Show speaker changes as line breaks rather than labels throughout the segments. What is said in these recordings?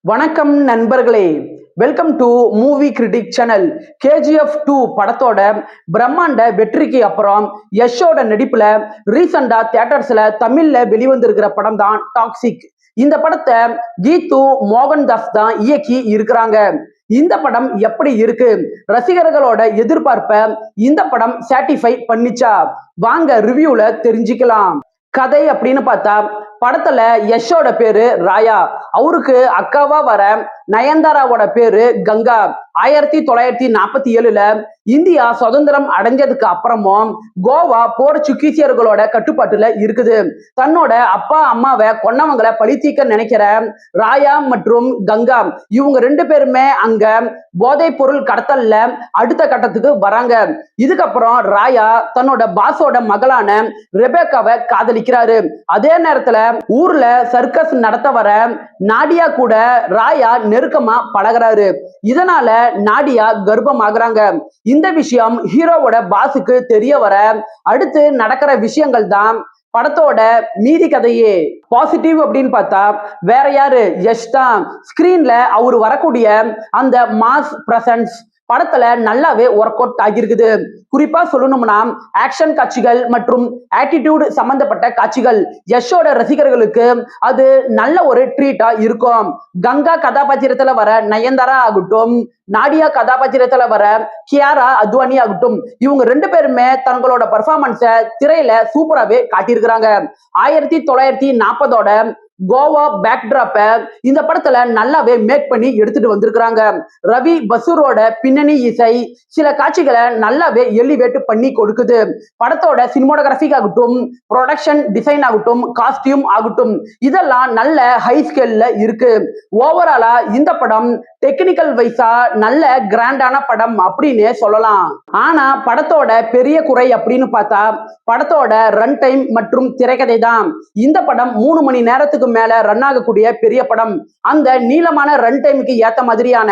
வணக்கம் நண்பர்களே, welcome to movie critic channel. KGF 2 படத்தோட பிரம்மாண்ட வெற்றிக்கு அப்புறம் யஷோட நடிப்புல ரீசெண்டா தியேட்டர்ஸ்ல தமிழ்ல வெளிவந்திருக்கிற படம் தான் டாக்ஸிக். இந்த படத்தை கீது மோகன்தாஸ் தான் இயக்கி இருக்கிறாங்க. இந்த படம் எப்படி இருக்கு, ரசிகர்களோட எதிர்பார்ப்ப இந்த படம் சாட்டிஸ்ஃபை பண்ணிச்சா? வாங்க ரிவ்யூல தெரிஞ்சுக்கலாம். கதை அப்படின்னு பார்த்தா, படத்துல யஷோட பேரு ராயா, அவருக்கு அக்காவா வர நயன்தாராவோட பேரு கங்கா. 1947ல இந்தியா சுதந்திரம் அடைஞ்சதுக்கு அப்புறமும் கோவா போர்ச்சுகீசியர்களோட கட்டுப்பாட்டுல இருக்குது. தன்னோட அப்பா அம்மாவை கொன்னவங்களை பழி தீர்க்க நினைக்கிற ராயா மற்றும் கங்கா, இவங்க ரெண்டு பேருமே அங்க போதைப் பொருள் கடத்தல்ல அடுத்த கட்டத்துக்கு வராங்க. இதுக்கப்புறம் ராயா தன்னோட பாஸோட மகளான ரெபேக்காவை காதலிக்கிறாரு. அதே நேரத்துல ஊர்ல சர்க்கஸ் நடத்த வர நாடியா கூட ராயா நெருக்கமா பழகுறாரு. இதனால நாடியா கர்ப்பமாகறாங்க. இந்த விஷயம் ஹீரோவோட பாஸுக்கு தெரிய வர அடுத்து நடக்கிற விஷயங்கள் தான் படத்தோட மீதி கதையே. பாசிட்டிவ் அப்படின்னு பார்த்தா வேற யாரு, யஷ் தான். ஸ்கிரீன்ல அவர் வரக்கூடிய அந்த மாஸ் பிரசன்ஸ் படத்துல நல்லாவே ஒர்க் அவுட் ஆகியிருக்குது. குறிப்பா சொல்லணும்னா ஆக்ஷன் காட்சிகள் மற்றும் ஆட்டிடியூட் சம்பந்தப்பட்ட காட்சிகள் யஷோட ரசிகர்களுக்கு அது நல்ல ஒரு ட்ரீட்டா இருக்கும். கங்கா கதாபாத்திரத்துல வர நயன்தாரா ஆகட்டும், நாடியா கதாபாத்திரத்துல வர கியாரா அத்வானி ஆகட்டும், இவங்க ரெண்டு பேருமே தங்களோட பர்ஃபார்மன்ஸை திரையில சூப்பராகவே காட்டியிருக்கிறாங்க. 1940ஓட கோவா பேக்டிராப்ப இந்த படத்துல நல்லாவே மேக் பண்ணி எடுத்துட்டு வந்திருக்கிறாங்க. ரவி பசூரோட பின்னணி இசை சில காட்சிகளை நல்லாவே எலிவேட் பண்ணி கொடுக்குது. படத்தோட சினிமோட்டோகிராஃபிக் ஆகட்டும், ப்ரொடக்ஷன் டிசைன் ஆகட்டும், காஸ்டியூம் ஆகட்டும், இதெல்லாம் நல்ல ஹை ஸ்கேல்ல இருக்கு. ஓவராலா இந்த படம் டெக்னிக்கல் வைஸா நல்ல கிராண்டான படம் அப்படின்னு சொல்லலாம். ஆனா படத்தோட பெரிய குறை அப்படின்னு பார்த்தா படத்தோட ரன் டைம் மற்றும் திரைக்கதை தான். இந்த படம் 3 மணி நேரத்துக்கு மேல ரன் ஆகக்கூடிய பெரிய படம். அந்த நீளமான ரன் டைமுக்கு ஏத்த மாதிரியான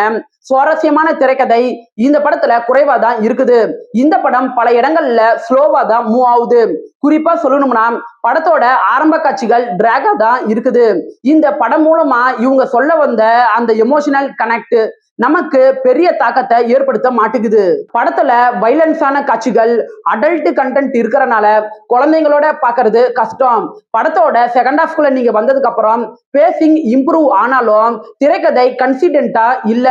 சுவாரஸ்யமான திரைக்கதை இந்த படத்துல குறைவா தான் இருக்குது. இந்த படம் பல இடங்கள்ல ஸ்லோவா தான் மூவ் ஆகுது. குறிப்பா சொல்லணும்னா படத்தோட ஆரம்ப காட்சிகள் டிராகா தான் இருக்குது. இந்த படம் மூலமா இவங்க சொல்ல வந்த அந்த எமோஷனல் கனெக்ட் நமக்கு பெரிய தாக்கத்தை ஏற்படுத்த மாட்டேங்குது. படத்துல வைலன்ஸான காட்சிகள், அடல்ட் கண்டென்ட் இருக்கிறனால குழந்தைங்களோட பாக்குறது கஷ்டம். படத்தோட செகண்ட் ஹாஃப்குள்ள நீங்க வந்ததுக்கு அப்புறம் பேசிங் இம்ப்ரூவ் ஆனாலும் திரைக்கதை கன்சிடென்ட்டா இல்ல.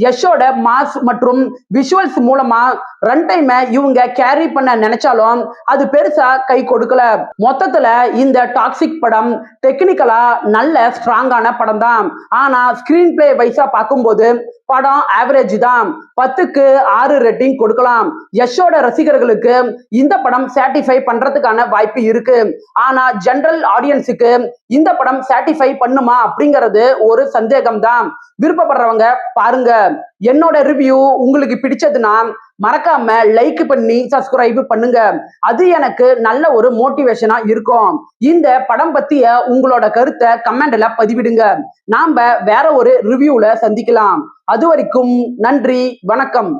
யஷோட மாஸ் மற்றும் விஷுவல்ஸ் மூலமா ரன் டைமை இவங்க கேரி பண்ண நினைச்சாலும் அது பெருசா கை கொடுக்கல. மொத்தத்துல இந்த டாக்ஸிக் படம் டெக்னிக்கலா நல்ல ஸ்ட்ராங்கான படம் தான். ஆனா ஸ்கிரீன் பிளே வைஸா பார்க்கும்போது படம் ஆவரேஜ் தான். 10க்கு 6 ரேட்டிங் கொடுக்கலாம். யஷோட ரசிகர்களுக்கு இந்த படம் சாட்டிஸ்ஃபை பண்றதுக்கான வாய்ப்பு இருக்கு. ஆனா ஜெனரல் ஆடியன்ஸுக்கு இந்த படம் சாட்டிஸ்ஃபை பண்ணுமா அப்படிங்கிறது ஒரு சந்தேகம் தான். விருப்பப்படுறவங்க பாருங்க. என்னோட ரிவ்யூ உங்களுக்கு பிடிச்சதுன்னா மறக்காம லைக் பண்ணி சப்ஸ்கிரைப் பண்ணுங்க. அது எனக்கு நல்ல ஒரு மோட்டிவேஷனா இருக்கும். இந்த படம் பத்திய உங்களோட கருத்தை கமெண்ட்ல பதிவிடுங்க. நாம வேற ஒரு ரிவ்யூல சந்திக்கலாம். அது வரைக்கும் நன்றி, வணக்கம்.